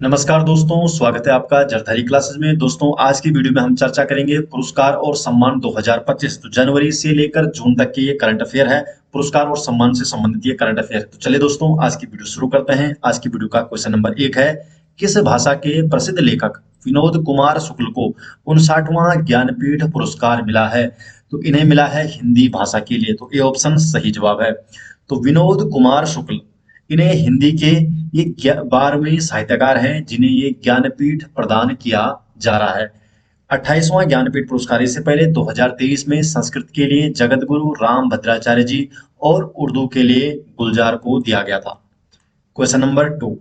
नमस्कार दोस्तों, स्वागत है आपका जरधारी क्लासेस में। दोस्तों, आज की वीडियो में हम चर्चा करेंगे पुरस्कार और सम्मान 2025। तो जनवरी से लेकर जून तक के ये करंट अफेयर है। पुरस्कार और सम्मान से संबंधित ये करंट अफेयर। तो चलिए दोस्तों, आज की वीडियो शुरू करते हैं। आज की वीडियो का क्वेश्चन नंबर 1 है, किस भाषा के प्रसिद्ध लेखक विनोद कुमार शुक्ल को 59वां ज्ञानपीठ पुरस्कार मिला है? तो इन्हें मिला है हिंदी भाषा के लिए। तो ये ऑप्शन सही जवाब है। तो विनोद कुमार शुक्ल, इन्हें हिंदी के ये 12वें साहित्यकार हैं जिन्हें ये ज्ञानपीठ प्रदान किया जा रहा है। 28वां ज्ञानपीठ पुरस्कार इससे पहले 2023 में संस्कृत के लिए जगत गुरु राम भद्राचार्य जी और उर्दू के लिए गुलजार को दिया गया था। क्वेश्चन नंबर 2,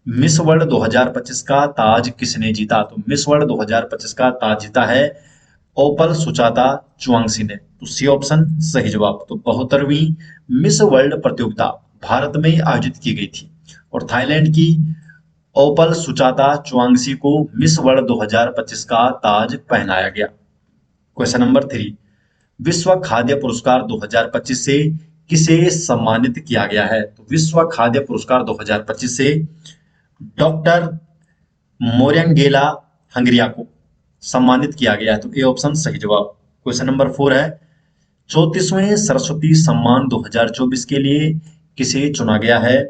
मिस वर्ल्ड 2025 का ताज किसने जीता? तो मिस वर्ल्ड 2025 का ताज जीता है ओपल सुचाता चुआंगसी ने। तो सी ऑप्शन सही जवाब। तो 72वीं मिस वर्ल्ड प्रतियोगिता भारत में आयोजित की गई थी और थाईलैंड की ओपल सुचाता चुआंगसी को मिस वर्ल्ड 2025 का ताज पहनाया गया। क्वेश्चन नंबर 3, विश्व खाद्य पुरस्कार 2025 से किसे सम्मानित किया गया है? तो विश्व खाद्य पुरस्कार 2025 से डॉक्टर मोरंगेला हंगरिया को सम्मानित किया गया है। तो ए ऑप्शन सही जवाब। क्वेश्चन नंबर 4 है, 34वें सरस्वती सम्मान 2024 के लिए किसे चुना गया है?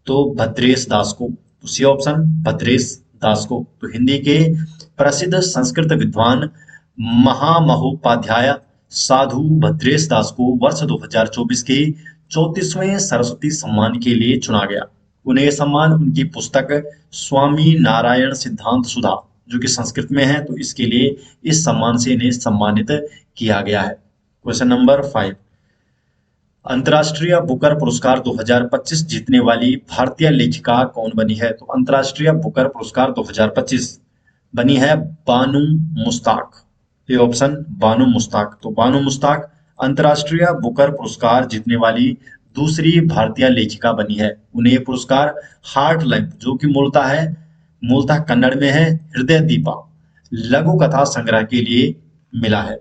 तो भद्रेश दास को। तो सी ऑप्शन भद्रेश दास को। तो हिंदी के प्रसिद्ध संस्कृत विद्वान महामहोपाध्याय साधु भद्रेश दास को वर्ष 2024 के 34वें सरस्वती सम्मान के लिए चुना गया। उन्हें यह सम्मान उनकी पुस्तक स्वामी नारायण सिद्धांत सुधा, जो कि संस्कृत में है, तो इसके लिए इस सम्मान से इन्हें सम्मानित किया गया है। क्वेश्चन नंबर 5, अंतर्राष्ट्रीय बुकर पुरस्कार 2025 जीतने वाली भारतीय लेखिका कौन बनी है? तो अंतर्राष्ट्रीय बुकर पुरस्कार 2025 बनी है बानू मुश्ताक। ये ऑप्शन बानू मुश्ताक। तो बानू मुश्ताक अंतर्राष्ट्रीय बुकर पुरस्कार जीतने वाली दूसरी भारतीय लेखिका बनी है। उन्हें ये पुरस्कार हार्ट लैंप, जो कि मूलतः कन्नड़ में है, हृदय दीपा लघु कथा संग्रह के लिए मिला है।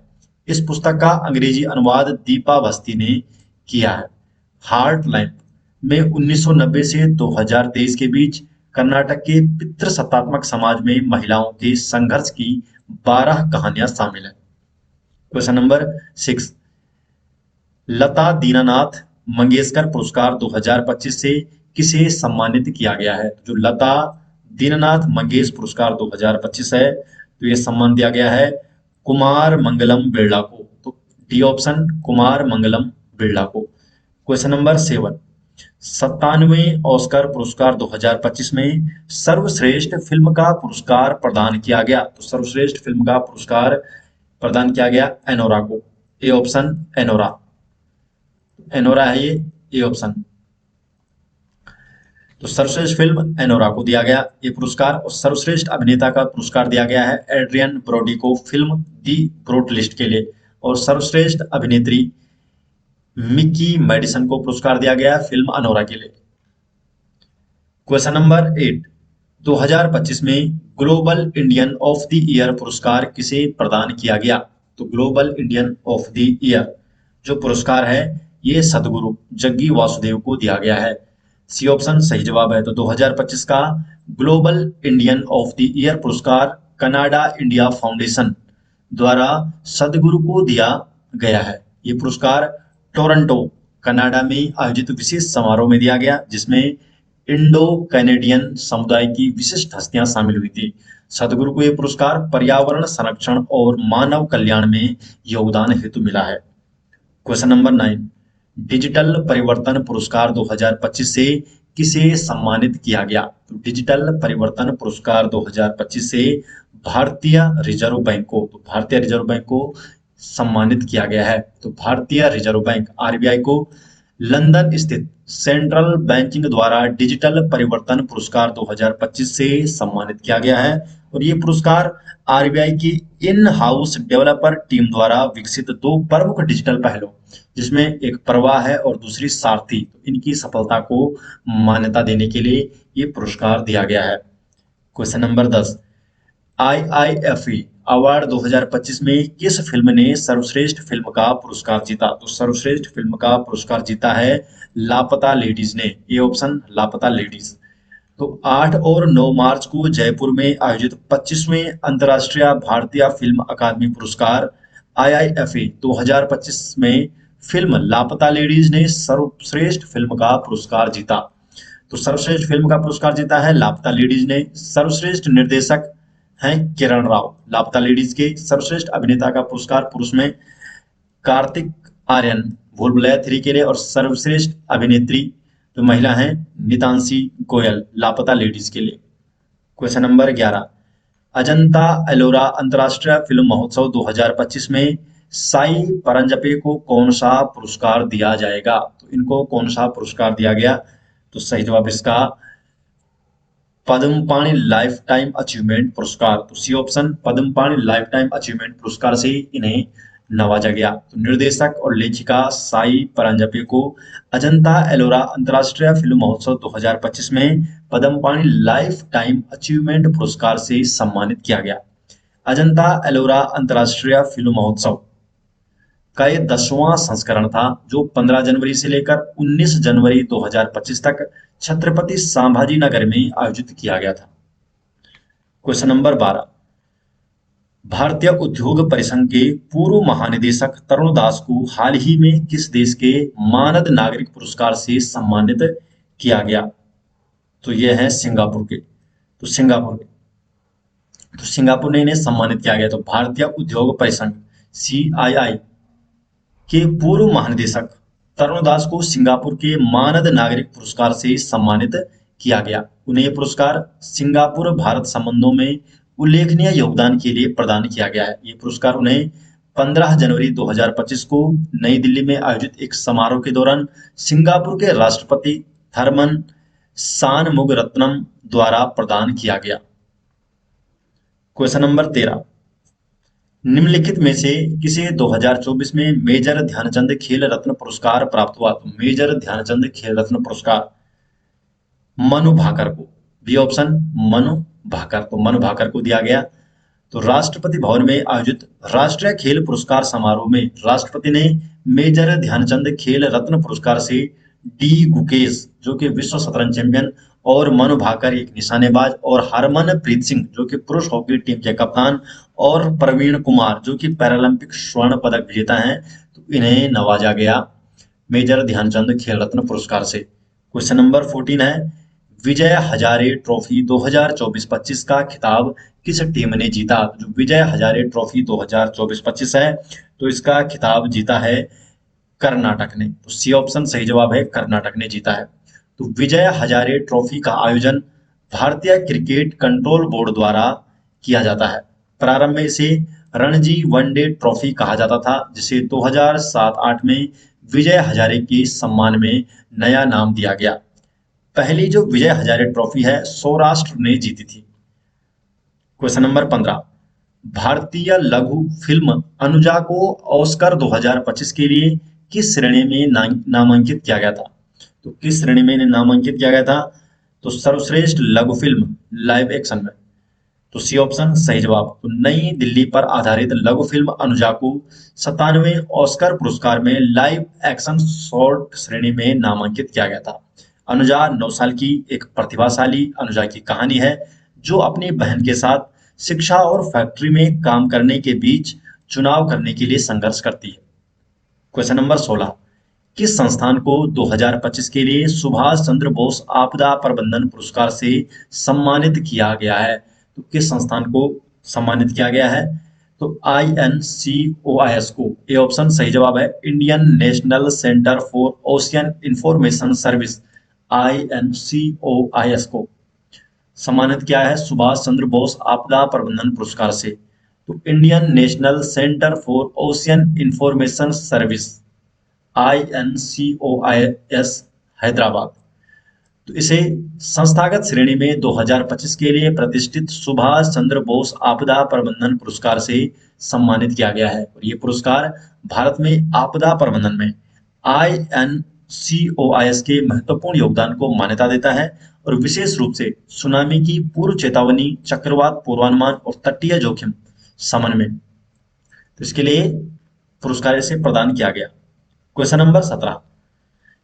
इस पुस्तक का अंग्रेजी अनुवाद दीपा बस्ती ने किया है। हार्ट लैंप में 1990 से 2023 के बीच कर्नाटक के पितृसत्तात्मक समाज में महिलाओं के संघर्ष की 12 कहानियां शामिल है। क्वेश्चन नंबर 6, लता दीनानाथ मंगेशकर पुरस्कार 2025 से किसे सम्मानित किया गया है? जो लता दीनानाथ मंगेश पुरस्कार 2025 है, तो ये सम्मान दिया गया है कुमार मंगलम बिरला को। तो डी ऑप्शन कुमार मंगलम बिरला को। क्वेश्चन नंबर 7, 97वें ऑस्कर पुरस्कार 2025 में सर्वश्रेष्ठ फिल्म का पुरस्कार प्रदान किया गया। तो सर्वश्रेष्ठ फिल्म का पुरस्कार प्रदान किया गया एनोरा को। A option Anura. एनोरा है ये ऑप्शन। तो सर्वश्रेष्ठ फिल्म एनोरा को दिया गया ये पुरस्कार। और सर्वश्रेष्ठ अभिनेता का पुरस्कार दिया गया है एड्रियन ब्रोडी को फिल्म दी ब्रोटलिस्ट के लिए। और सर्वश्रेष्ठ अभिनेत्री मिकी मेडिसन को पुरस्कार दिया गया फिल्म अनोरा के लिए। क्वेश्चन नंबर 8, 2025 में global Indian of the year पुरस्कार किसे प्रदान किया गया? तो global Indian of the year जो पुरस्कार है ये सदगुरु जग्गी वासुदेव को दिया गया है। सी ऑप्शन सही जवाब है। तो 2025 का global Indian of the year पुरस्कार कनाडा इंडिया फाउंडेशन द्वारा सदगुरु को दिया गया है। ये पुरस्कार टोरंटो कनाडा में आयोजित विशेष समारोह में दिया गया, जिसमें इंडो कैनेडियन समुदाय की विशिष्ट हस्तियां शामिल हुई थी। सदगुरु को यह पुरस्कार पर्यावरण संरक्षण और मानव कल्याण में योगदान हेतु मिला है। क्वेश्चन नंबर 9, डिजिटल परिवर्तन पुरस्कार 2025 से किसे सम्मानित किया गया? तो डिजिटल परिवर्तन पुरस्कार 2025 से भारतीय रिजर्व बैंक को, तो भारतीय रिजर्व बैंक को सम्मानित किया गया है। तो भारतीय रिजर्व बैंक आरबीआई को लंदन स्थित सेंट्रल बैंकिंग द्वारा डिजिटल परिवर्तन पुरस्कार 2025 से सम्मानित किया गया है। और ये पुरस्कार आरबीआई की इन हाउस डेवलपर टीम द्वारा विकसित 2 प्रमुख डिजिटल पहलों, जिसमें एक प्रवाह है और दूसरी सारथी, तो इनकी सफलता को मान्यता देने के लिए ये पुरस्कार दिया गया है। क्वेश्चन नंबर 10, आईआईएफई अवार्ड 2025 में किस फिल्म ने सर्वश्रेष्ठ फिल्म का पुरस्कार जीता? तो सर्वश्रेष्ठ फिल्म का पुरस्कार जीता है लापता लेडीज ने। ये ऑप्शन लापता लेडीज। तो 8 और 9 मार्च को जयपुर में आयोजित 25वें अंतर्राष्ट्रीय भारतीय फिल्म अकादमी पुरस्कार आईआईएफए 2025 में फिल्म लापता लेडीज ने सर्वश्रेष्ठ फिल्म का पुरस्कार जीता। तो सर्वश्रेष्ठ फिल्म का पुरस्कार जीता है लापता लेडीज ने। सर्वश्रेष्ठ निर्देशक हैं किरण राव। लापता लेडीज के सर्वश्रेष्ठ अभिनेता का पुरस्कार पुरुष में कार्तिक आर्यन भूल भुलैया 3 के लिए, और सर्वश्रेष्ठ अभिनेत्री जो महिला हैं नितांशी गोयल लापता लेडीज के लिए। क्वेश्चन नंबर 11, अजंता एलोरा अंतर्राष्ट्रीय फिल्म महोत्सव 2025 में साई परांजपे को कौन सा पुरस्कार दिया जाएगा? तो इनको कौन सा पुरस्कार दिया गया? तो सही जवाब इसका पद्म पाणि लाइफ टाइम अचीवमेंट पुरस्कार। तो सी ऑप्शन पद्म पाणि लाइफ टाइम अचीवमेंट पुरस्कार से इन्हें नवाजा गया। तो निर्देशक और लेखिका साई परांजपे को अजंता एलोरा अंतर्राष्ट्रीय फिल्म महोत्सव 2025 में पद्म पाणि लाइफ टाइम अचीवमेंट पुरस्कार से सम्मानित किया गया। अजंता एलोरा अंतर्राष्ट्रीय फिल्म महोत्सव का ये 10वां संस्करण था, जो 15 जनवरी से लेकर 19 जनवरी 2025 तक छत्रपति संभाजी नगर में आयोजित किया गया था। क्वेश्चन नंबर 12, भारतीय उद्योग परिसंघ के पूर्व महानिदेशक तरुण दास को हाल ही में किस देश के मानद नागरिक पुरस्कार से सम्मानित किया गया? तो यह है सिंगापुर के। तो सिंगापुर ने इन्हें सम्मानित किया गया। तो भारतीय उद्योग परिसंघ CII के पूर्व महानिदेशक तरुण दास को सिंगापुर के मानद नागरिक पुरस्कार से सम्मानित किया गया। उन्हें यह पुरस्कार सिंगापुर भारत संबंधों में उल्लेखनीय योगदान के लिए प्रदान किया गया है। ये पुरस्कार उन्हें 15 जनवरी 2025 को नई दिल्ली में आयोजित एक समारोह के दौरान सिंगापुर के राष्ट्रपति थरमन शानमुगरत्नम द्वारा प्रदान किया गया। क्वेश्चन नंबर 13, निम्नलिखित में से किसे 2024 में मेजर ध्यानचंद खेल रत्न पुरस्कार प्राप्त हुआ? तो मेजर ध्यानचंद खेल रत्न पुरस्कार मनु भाकर को। B option Manu Bhaker. तो मनु भाकर को दिया गया। तो राष्ट्रपति भवन में आयोजित राष्ट्रीय खेल पुरस्कार समारोह में राष्ट्रपति ने मेजर ध्यानचंद खेल रत्न पुरस्कार से डी गुकेश जो कि विश्व शतरंज चैंपियन, और मनु भाकर एक निशानेबाज, और हरमनप्रीत सिंह जो कि पुरुष हॉकी टीम के कप्तान, और प्रवीण कुमार जो कि पैरालंपिक स्वर्ण पदक विजेता हैं, तो इन्हें नवाजा गया मेजर ध्यानचंद खेल रत्न पुरस्कार से। क्वेश्चन नंबर 14 है, विजय हजारे ट्रॉफी 2024-25 का खिताब किस टीम ने जीता? जो विजय हजारे ट्रॉफी 2024-25 है, तो इसका खिताब जीता है कर्नाटक ने। तो सी ऑप्शन सही जवाब है, कर्नाटक ने जीता है। तो विजय हजारे ट्रॉफी का आयोजन भारतीय क्रिकेट कंट्रोल बोर्ड द्वारा किया जाता है। प्रारंभ में इसे रणजी वनडे ट्रॉफी कहा जाता था, जिसे 2007-8 में विजय हजारे के सम्मान में नया नाम दिया गया। पहली जो विजय हजारे ट्रॉफी है सौराष्ट्र ने जीती थी। क्वेश्चन नंबर 15, भारतीय लघु फिल्म अनुजा को ऑस्कर 2025 के लिए किस श्रेणी में नामांकित किया गया था? तो किस श्रेणी में इन्हें नामांकित किया गया था? तो सर्वश्रेष्ठ लघु फिल्म लाइव एक्शन में। तो सी ऑप्शन सही जवाब। तो नई दिल्ली पर आधारित लघु फिल्म अनुजा को 97वें ऑस्कर पुरस्कार में लाइव एक्शन शॉर्ट श्रेणी में नामांकित किया गया था। अनुजा 9 साल की एक प्रतिभाशाली अनुजा की कहानी है, जो अपनी बहन के साथ शिक्षा और फैक्ट्री में काम करने के बीच चुनाव करने के लिए संघर्ष करती है। क्वेश्चन नंबर 16, किस संस्थान को 2025 के लिए सुभाष चंद्र बोस आपदा प्रबंधन पुरस्कार से सम्मानित किया गया है? तो किस संस्थान को सम्मानित किया गया है? तो INCOIS को। ए ऑप्शन सही जवाब है, Indian national centre for ocean information service INCOIS को सम्मानित किया है सुभाष चंद्र बोस आपदा प्रबंधन पुरस्कार से। तो Indian national centre for ocean information service INCOIS Hyderabad, तो इसे संस्थागत श्रेणी में 2025 के लिए प्रतिष्ठित सुभाष चंद्र बोस आपदा प्रबंधन पुरस्कार से सम्मानित किया गया है। और ये पुरस्कार भारत में आपदा प्रबंधन में INCOIS के महत्वपूर्ण योगदान को मान्यता देता है, और विशेष रूप से सुनामी की पूर्व चेतावनी, चक्रवात पूर्वानुमान और तटीय जोखिम शमन में। तो इसके लिए पुरस्कार से प्रदान किया गया। क्वेश्चन नंबर 17,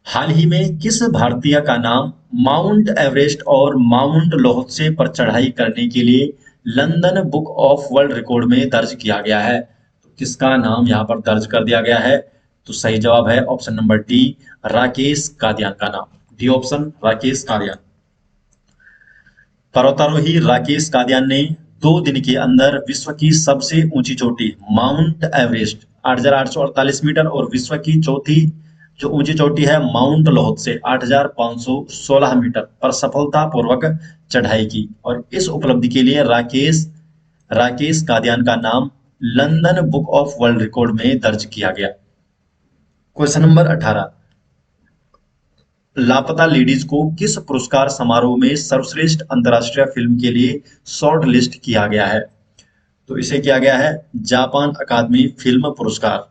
हाल ही में किस भारतीय का नाम माउंट एवरेस्ट और माउंट लोहत्से पर चढ़ाई करने के लिए London book of world record में दर्ज किया गया है? तो किसका नाम यहाँ पर दर्ज कर दिया गया है? तो सही जवाब है option number D, Rakesh Kadian का नाम। D option, Rakesh Kadian. पर्वतारोही राकेश कादियान ने 2 दिन के अंदर विश्व की सबसे ऊंची चोटी माउंट एवरेस्ट 8,848 मीटर और विश्व की चौथी जो ऊंची चोटी है माउंट लोहत्से 8,516 मीटर पर सफलतापूर्वक चढ़ाई की। और इस उपलब्धि के लिए राकेश राकेश कादियान का नाम London book of world record में दर्ज किया गया। क्वेश्चन नंबर 18, लापता लेडीज को किस पुरस्कार समारोह में सर्वश्रेष्ठ अंतर्राष्ट्रीय फिल्म के लिए शॉर्ट लिस्ट किया गया है? तो इसे किया गया है जापान अकादमी फिल्म पुरस्कार।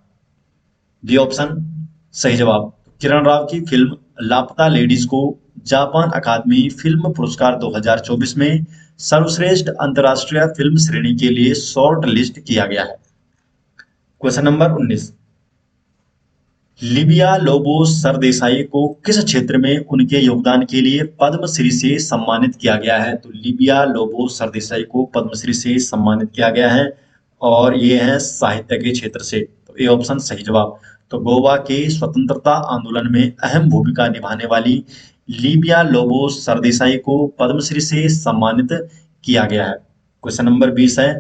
डी ऑप्शन सही जवाब। किरण राव की फिल्म लापता लेडीज को जापान अकादमी फिल्म पुरस्कार 2024 में सर्वश्रेष्ठ अंतर्राष्ट्रीय फिल्म श्रेणी के लिए शॉर्ट लिस्ट किया गया है। क्वेश्चन नंबर 19, लिबिया लोबो सरदेसाई को किस क्षेत्र में उनके योगदान के लिए पद्मश्री से सम्मानित किया गया है? तो लिबिया लोबो सरदेसाई को पद्मश्री से सम्मानित किया गया है और ये है साहित्य के क्षेत्र से। तो ये ऑप्शन सही जवाब। तो गोवा के स्वतंत्रता आंदोलन में अहम भूमिका निभाने वाली लिबिया लोबो सरदेसाई को पद्मश्री से सम्मानित किया गया है। क्वेश्चन नंबर 20 है,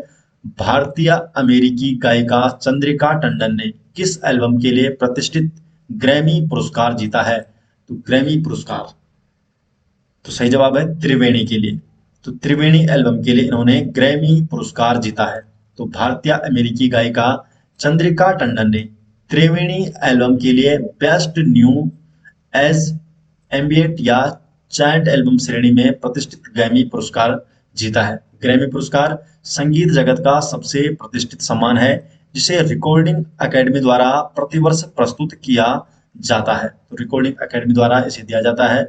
भारतीय अमेरिकी गायिका चंद्रिका टंडन ने किस एल्बम के लिए प्रतिष्ठित ग्रैमी पुरस्कार जीता है? तो ग्रैमी पुरस्कार, तो सही जवाब है त्रिवेणी के लिए। तो त्रिवेणी एल्बम के लिए इन्होंने ग्रैमी पुरस्कार जीता है। तो भारतीय अमेरिकी गायिका चंद्रिका टंडन ने त्रिवेणी एल्बम के लिए बेस्ट न्यू एज एम्बिएंट या चैंट एल्बम श्रेणी में प्रतिष्ठित ग्रैमी पुरस्कार जीता है। ग्रैमी पुरस्कार संगीत जगत का सबसे प्रतिष्ठित सम्मान है जिसे रिकॉर्डिंग एकेडमी द्वारा प्रतिवर्ष प्रस्तुत किया जाता है। तो रिकॉर्डिंग एकेडमी द्वारा इसे दिया जाता है।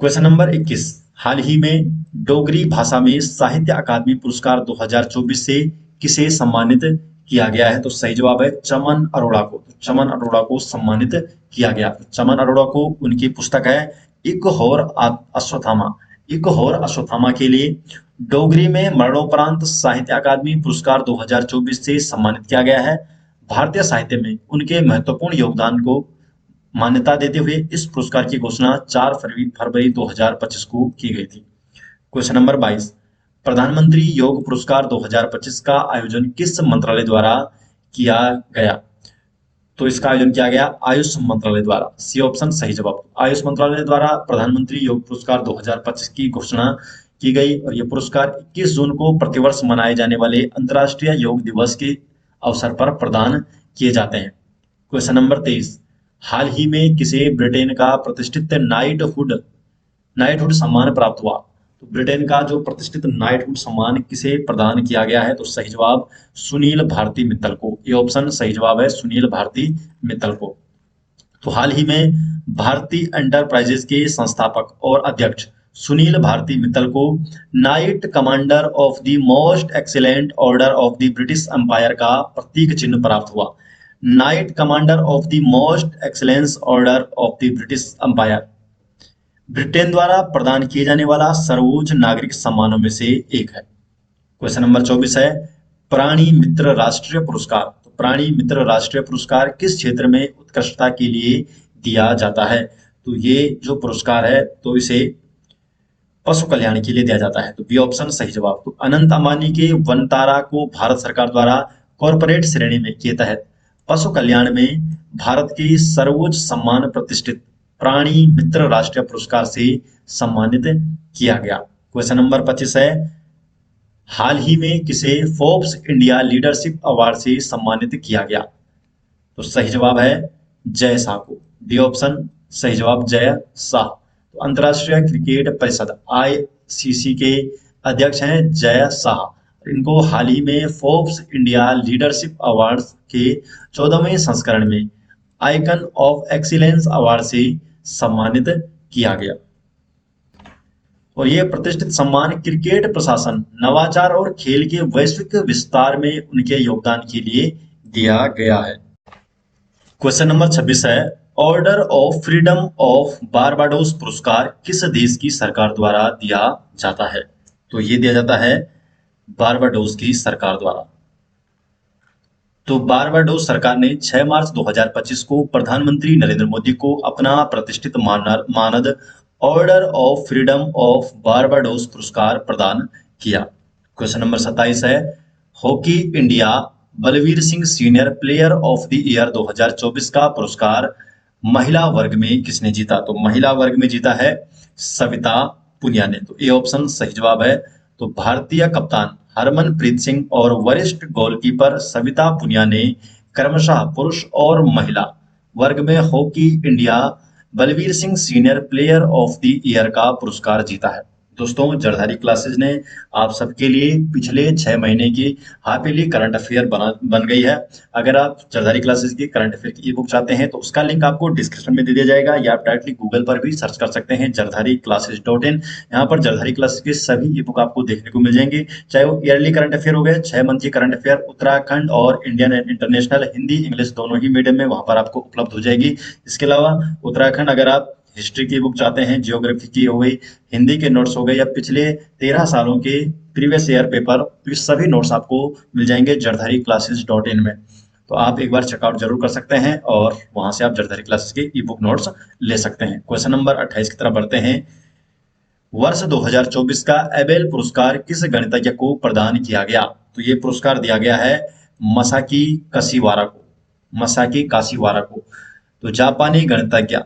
क्वेश्चन नंबर 21, हाल ही में डोगरी भाषा में साहित्य अकादमी पुरस्कार 2024 से किसे सम्मानित किया गया है? तो सही जवाब है चमन अरोड़ा को। चमन अरोड़ा को सम्मानित किया गया। चमन अरोड़ा को उनकी पुस्तक है एक होर अश्वत्थामा, एक होर अश्वत्थामा के लिए डोगरी में मरणोपरांत साहित्य अकादमी पुरस्कार 2024 से सम्मानित किया गया है। भारतीय साहित्य में उनके महत्वपूर्ण योगदान को मान्यता देते हुए इस पुरस्कार की घोषणा 4 फरवरी 2025 को की गई थी। क्वेश्चन नंबर 22, प्रधानमंत्री योग पुरस्कार 2025 का आयोजन किस मंत्रालय द्वारा किया गया? तो इसका आयोजन किया गया आयुष मंत्रालय द्वारा। सी ऑप्शन सही जवाब। आयुष मंत्रालय द्वारा प्रधानमंत्री योग पुरस्कार 2025 की घोषणा की गई और ये पुरस्कार 21 जून को प्रतिवर्ष मनाए जाने वाले अंतर्राष्ट्रीय योग दिवस के अवसर पर प्रदान किए जाते हैं। क्वेश्चन नंबर 23, हाल ही में किसे ब्रिटेन का प्रतिष्ठित नाइटहुड सम्मान प्राप्त हुआ? तो ब्रिटेन का जो प्रतिष्ठित नाइटहुड सम्मान किसे प्रदान किया गया है? तो सही जवाब सुनील भारती मित्तल को। ये ऑप्शन सही जवाब है सुनील भारती मित्तल को। तो हाल ही में भारती एंटरप्राइजेस के संस्थापक और अध्यक्ष सुनील भारती मित्तल को Knight Commander of the Most Excellent Order of the British Empire का प्रतीक चिन्ह प्राप्त हुआ। Knight Commander of the Most Excellence Order of the British Empire Britain द्वारा प्रदान किए जाने वाला सर्वोच्च नागरिक सम्मानों में से एक है। क्वेश्चन नंबर 24 है, प्राणी मित्र राष्ट्रीय पुरस्कार। तो प्राणी मित्र राष्ट्रीय पुरस्कार किस क्षेत्र में उत्कृष्टता के लिए दिया जाता है? तो ये जो पुरस्कार है तो इसे पशु कल्याण के लिए दिया जाता है। तो बी ऑप्शन सही जवाब। तो अनंत अंबानी के वनतारा को भारत सरकार द्वारा कॉरपोरेट श्रेणी में के तहत पशु कल्याण में भारत के सर्वोच्च सम्मान प्रतिष्ठित प्राणी मित्र राष्ट्रीय पुरस्कार से सम्मानित किया गया। क्वेश्चन नंबर 25 है, हाल ही में किसे फोर्ब्स इंडिया लीडरशिप अवार्ड से सम्मानित किया गया? तो सही जवाब है जय शाह को। डी ऑप्शन सही जवाब जय शाह। तो अंतर्राष्ट्रीय क्रिकेट परिषद आईसीसी के अध्यक्ष हैं जय शाह। इनको हाल ही में फोर्ब्स इंडिया लीडरशिप अवार्ड के 14वें संस्करण में आइकन ऑफ एक्सीलेंस अवार्ड से सम्मानित किया गया। और यह प्रतिष्ठित सम्मान क्रिकेट प्रशासन, नवाचार और खेल के वैश्विक विस्तार में उनके योगदान के लिए दिया गया है। क्वेश्चन नंबर 26 है, order of Freedom of Barbados पुरस्कार किस देश की सरकार द्वारा दिया जाता है? तो ये दिया जाता है बारबाडोस की सरकार द्वारा। तो बारबाडोस सरकार ने 6 मार्च 2025 को प्रधानमंत्री नरेंद्र मोदी को अपना प्रतिष्ठित मानद Order of Freedom of Barbados पुरस्कार प्रदान किया। क्वेश्चन नंबर 27 है, Hockey India Balbir Singh Senior Player of the Year 2024 का पुरस्कार महिला वर्ग में किसने जीता? तो महिला वर्ग में जीता है सविता पुनिया ने। तो ये ऑप्शन सही जवाब है। तो भारतीय कप्तान हरमनप्रीत सिंह और वरिष्ठ गोलकीपर सविता पुनिया ने क्रमशः पुरुष और महिला वर्ग में Hockey India Balbir Singh Senior Player of the Year का पुरस्कार जीता है। दोस्तों, जरधारी क्लासेज ने आप सबके लिए पिछले 6 महीने की हाफिली करंट अफेयर बन गई है। अगर आप जरधारी क्लासेज की करंट अफेयर की ई बुक चाहते हैं तो उसका लिंक आपको डिस्क्रिप्शन में दे दिया जाएगा, या आप डायरेक्टली गूगल पर भी सर्च कर सकते हैं jardhari-classes.in। यहाँ पर जरधारी क्लासेज के सभी ई बुक आपको देखने को मिल जाएंगे, चाहे वो ईयरली करंट अफेयर हो गए, 6 मंथ की करंट अफेयर उत्तराखंड और Indian and international, Hindi English दोनों ही मीडियम में वहां पर आपको उपलब्ध हो जाएगी। इसके अलावा उत्तराखंड अगर आप हिस्ट्री की बुक चाहते हैं, जियोग्राफी की हो गई, हिंदी के नोट्स हो गए, या पिछले 13 सालों के प्रीवियस ईयर पेपर, तो ये सभी नोट्स आपको मिल जाएंगे jardhari-classes.in में। तो आप एक बार चेकआउट जरूर कर सकते हैं और वहां से आप जरधारी क्लासेस के ई बुक नोट्स ले सकते हैं। क्वेश्चन नंबर 28 की तरफ बढ़ते हैं। वर्ष 2024 का एबेल पुरस्कार किस गणितज्ञ को प्रदान किया गया? तो ये पुरस्कार दिया गया है मसाकी काशिवारा को। मसाकी काशिवारा को। तो जापानी गणितज्ञ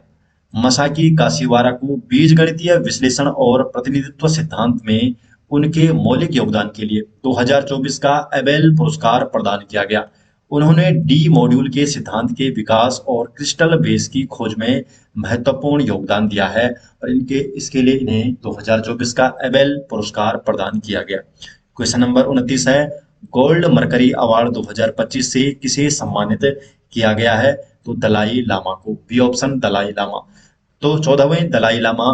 मसाकी काशिवारा को बीजगणितीय विश्लेषण और प्रतिनिधित्व सिद्धांत में उनके मौलिक योगदान के लिए 2024 का एबेल पुरस्कार प्रदान किया गया। उन्होंने डी मॉड्यूल के सिद्धांत के विकास और क्रिस्टल बेस की खोज में महत्वपूर्ण योगदान दिया है, और इसके लिए इन्हें 2024 का एबेल पुरस्कार प्रदान किया गया। क्वेश्चन नंबर 29 है, गोल्ड मरकरी अवार्ड 2025 से किसे सम्मानित किया गया है? तो दलाई लामा को। B option Dalai Lama. तो 14वें दलाई लामा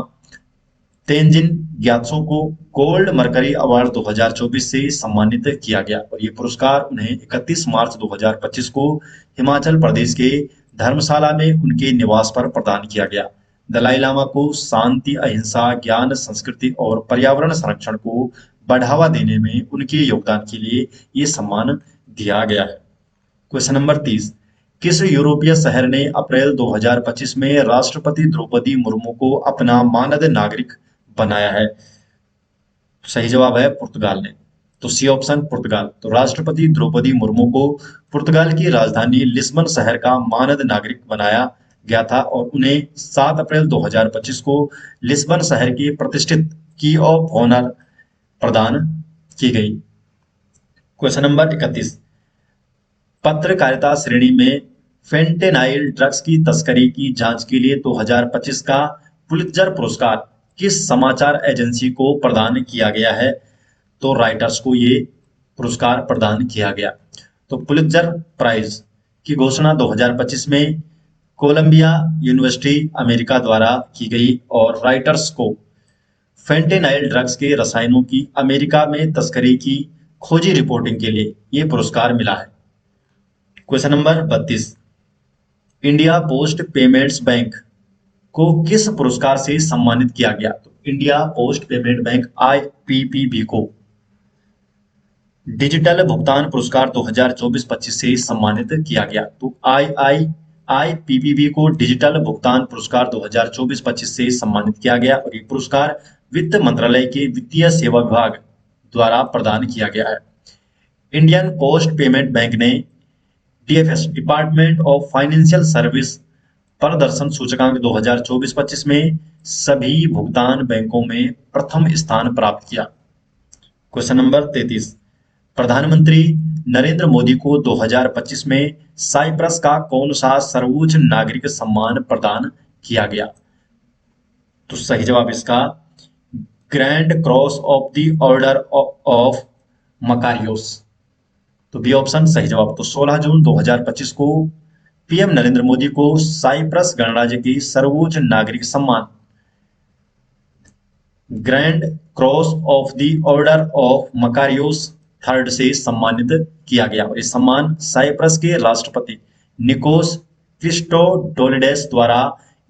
तेंजिन ग्यात्सो को गोल्ड मरकरी अवार्ड 2024 से सम्मानित किया गया, और ये पुरस्कार उन्हें 31 मार्च 2025 को हिमाचल प्रदेश के धर्मशाला में उनके निवास पर प्रदान किया गया। दलाई लामा को शांति, अहिंसा, ज्ञान, संस्कृति और पर्यावरण संरक्षण को बढ़ावा देने में उनके योगदान के लिए ये सम्मान दिया गया है। क्वेश्चन नंबर 30, किस यूरोपीय शहर ने अप्रैल 2025 में राष्ट्रपति द्रौपदी मुर्मू को अपना मानद नागरिक बनाया है? सही जवाब है पुर्तगाल ने। तो सी ऑप्शन पुर्तगाल। तो राष्ट्रपति द्रौपदी मुर्मू को पुर्तगाल की राजधानी लिस्बन शहर का मानद नागरिक बनाया गया था, और उन्हें 7 अप्रैल 2025 को लिस्बन शहर की प्रतिष्ठित की ऑफ ऑनर प्रदान की गई। क्वेश्चन नंबर 31, पत्रकारिता श्रेणी में फेंटेनाइल ड्रग्स की तस्करी की जांच के लिए 2025 का पुलित्जर पुरस्कार किस समाचार एजेंसी को प्रदान किया गया है? तो राइटर्स को ये पुरस्कार प्रदान किया गया। तो पुलित्जर प्राइज की घोषणा 2025 में कोलंबिया यूनिवर्सिटी अमेरिका द्वारा की गई, और राइटर्स को फेंटेनाइल ड्रग्स के रसायनों की अमेरिका में तस्करी की खोजी रिपोर्टिंग के लिए ये पुरस्कार मिला है। Question number 32, India post payments bank को किस पुरस्कार से सम्मानित किया गया? तो India post payment bank IPPB को डिजिटल भुगतान पुरस्कार 2024-25 से सम्मानित किया गया। तो IPPB को डिजिटल भुगतान पुरस्कार 2024-25 से सम्मानित किया गया, और ये पुरस्कार वित्त मंत्रालय के वित्तीय सेवा विभाग द्वारा प्रदान किया गया है। इंडियन पोस्ट पेमेंट बैंक ने DFS department of financial service प्रदर्शन सूचकांक 2024-25 में सभी भुगतान बैंकों में प्रथम स्थान प्राप्त किया। क्वेश्चन नंबर 33, प्रधानमंत्री नरेंद्र मोदी को 2025 में साइप्रस का कौन सा सर्वोच्च नागरिक सम्मान प्रदान किया गया? तो सही जवाब इसका grand cross of the order of Makarios. तो बी ऑप्शन सही जवाब। तो 16 जून 2025 को पीएम नरेंद्र मोदी को साइप्रस गणराज्य की सर्वोच्च नागरिक सम्मान grand cross of the order of Makarios III से सम्मानित किया गया, और इस सम्मान साइप्रस के राष्ट्रपति निकोस क्रिस्टोडोलिडेस द्वारा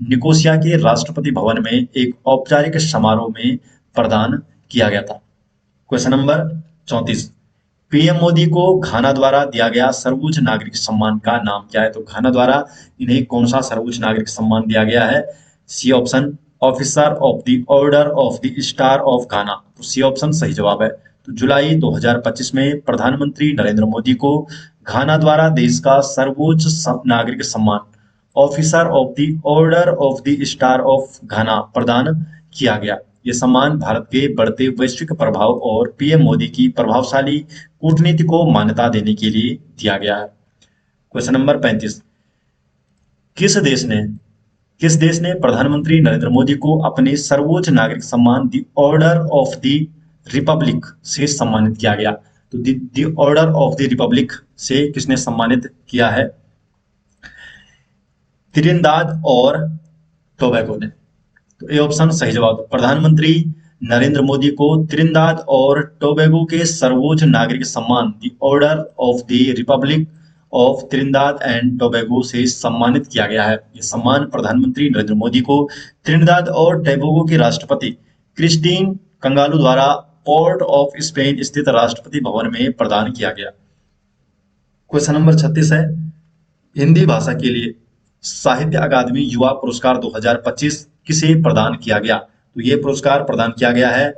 निकोसिया के राष्ट्रपति भवन में एक औपचारिक समारोह में प्रदान किया गया था। Question number 34। पीएम मोदी को घाना द्वारा दिया गया सर्वोच्च नागरिक सम्मान का नाम क्या है? तो घाना द्वारा इन्हें कौन सा सर्वोच्च नागरिक सम्मान दिया गया है? C option, officer of the order of the star of Ghana. तो सी ऑप्शन सही जवाब है। तो जुलाई 2025 में प्रधानमंत्री नरेंद्र मोदी को घाना द्वारा देश का सर्वोच्च नागरिक सम्मान officer of the order of the star of घाना प्रदान किया गया। ये सम्मान भारत के बढ़ते वैश्विक प्रभाव और पीएम मोदी की प्रभावशाली कूटनीति को मान्यता देने के लिए दिया गया है। Question number 35। किस देश ने प्रधानमंत्री नरेंद्र मोदी को अपने सर्वोच्च नागरिक सम्मान the order of the Republic से सम्मानित किया गया? तो the order of the Republic से किसने सम्मानित किया है? त्रिनिदाद और टोबैगो ने। तो ये ऑप्शन सही जवाब। प्रधानमंत्री नरेंद्र मोदी को त्रिनिदाद और टोबैगो के सर्वोच्च नागरिक सम्मान the order of the Republic of Trinidad and Tobago से सम्मानित किया गया है। यह सम्मान प्रधानमंत्री नरेंद्र मोदी को त्रिनिदाद और टोबैगो के राष्ट्रपति क्रिस्टीन कंगालू द्वारा पोर्ट ऑफ स्पेन स्थित राष्ट्रपति भवन में प्रदान किया गया। क्वेश्चन नंबर 36 है, हिंदी भाषा के लिए साहित्य अकादमी युवा पुरस्कार 2025 किसे प्रदान किया गया? तो ये पुरस्कार प्रदान किया गया है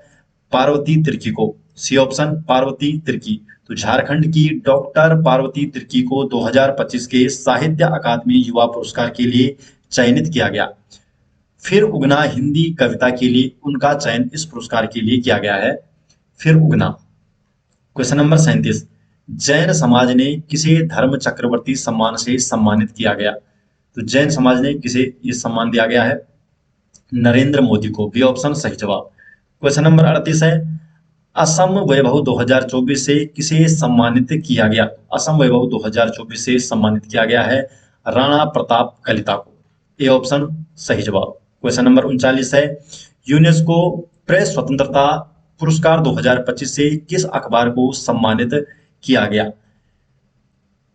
पार्वती तिर्की को। C option, Parvati Tirkey. तो झारखंड की डॉक्टर पार्वती तिर्की को 2025 के साहित्य अकादमी युवा पुरस्कार के लिए चयनित किया गया। फिर उगना हिंदी कविता के लिए उनका चयन इस पुरस्कार के लिए किया गया है, फिर उगना। Question number 37। जैन समाज ने किसे धर्म चक्रवर्ती सम्मान से सम्मानित किया गया? तो जैन समाज ने किसे ये सम्मान दिया गया है? नरेंद्र मोदी को। बी ऑप्शन सही जवाब। क्वेश्चन नंबर 38 है, असम वैभव 2024 से किसे सम्मानित किया गया? असम वैभव 2024 से सम्मानित किया गया है राणा प्रताप कलिता को। ए ऑप्शन सही जवाब। क्वेश्चन नंबर 39 है, यूनेस्को प्रेस स्वतंत्रता पुरस्कार 2025 से किस अखबार को सम्मानित किया गया?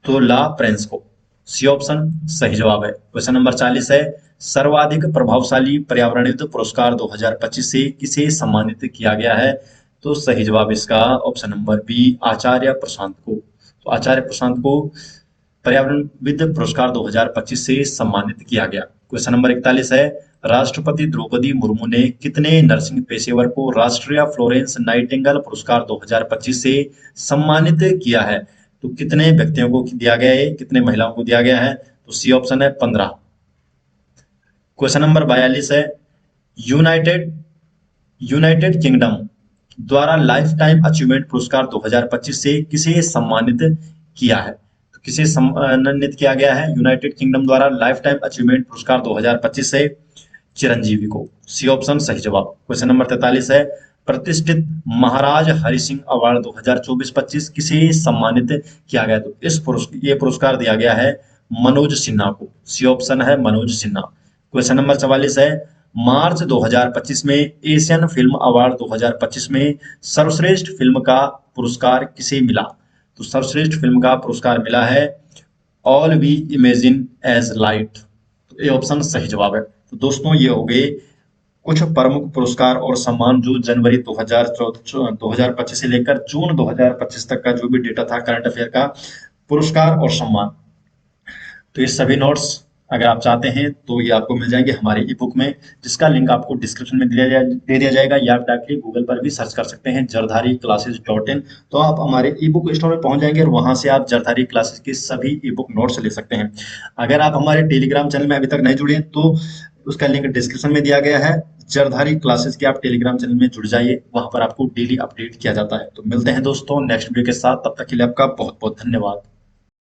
तो ला प्रेस को। सी ऑप्शन सही जवाब है। क्वेश्चन नंबर 40 है, सर्वाधिक प्रभावशाली पर्यावरणविद पुरस्कार 2025 से किसे सम्मानित किया गया है? तो सही जवाब इसका ऑप्शन नंबर बी, आचार्य प्रशांत को। तो आचार्य प्रशांत को पर्यावरणविद पुरस्कार 2025 से सम्मानित किया गया। क्वेश्चन नंबर 41 है, राष्ट्रपति द्रौपदी मुर्मू ने कितने नर्सिंग पेशेवर को राष्ट्रीय फ्लोरेंस नाइटिंगेल पुरस्कार 2025 से सम्मानित किया है? तो कितने व्यक्तियों को दिया गया है, कितने महिलाओं को दिया गया है? तो सी ऑप्शन है 15। क्वेश्चन नंबर 42 है, यूनाइटेड किंगडम द्वारा लाइफ टाइम अचीवमेंट पुरस्कार 2025 से किसे सम्मानित किया है? तो किसे सम्मानित किया गया है यूनाइटेड किंगडम द्वारा लाइफ टाइम अचीवमेंट पुरस्कार 2025 से? चिरंजीवी को। सी ऑप्शन सही जवाब। क्वेश्चन नंबर 43 है, प्रतिष्ठित महाराज हरि सिंह अवार्ड 2024-25 किसे सम्मानित किया गया? तो ये पुरस्कार दिया गया है मनोज सिन्हा को। सी ऑप्शन है मनोज सिन्हा। क्वेश्चन नंबर 44 है, मार्च 2025 में एशियन फिल्म अवार्ड 2025 में सर्वश्रेष्ठ फिल्म का पुरस्कार किसे मिला? तो सर्वश्रेष्ठ फिल्म का पुरस्कार मिला है All We Imagine as Light. तो ये ऑप्शन सही जवाब है। तो दोस्तों, ये हो गए कुछ प्रमुख पुरस्कार और सम्मान जो जनवरी 2025 से लेकर जून 2025 तक का जो भी डेटा था करंट अफेयर का, पुरस्कार और सम्मान। तो ये सभी नोट्स अगर आप चाहते हैं तो ये आपको मिल जाएंगे हमारे ई बुक में, जिसका लिंक आपको डिस्क्रिप्शन में दे दिया जाएगा, या आप डायरेक्टली गूगल पर भी सर्च कर सकते हैं jardhari-classes.in। तो आप हमारे ई बुक स्टोर में पहुंच जाएंगे और वहां से आप जरधारी क्लासेस के सभी ई बुक नोट्स ले सकते हैं। अगर आप हमारे टेलीग्राम चैनल में अभी तक नहीं जुड़े हैं तो उसका लिंक डिस्क्रिप्शन में दिया गया है। जरधारी क्लासेस के आप टेलीग्राम चैनल में जुड़ जाइए, वहां पर आपको डेली अपडेट किया जाता है। तो मिलते हैं दोस्तों नेक्स्ट वीडियो के साथ, तब तक के लिए आपका बहुत बहुत धन्यवाद।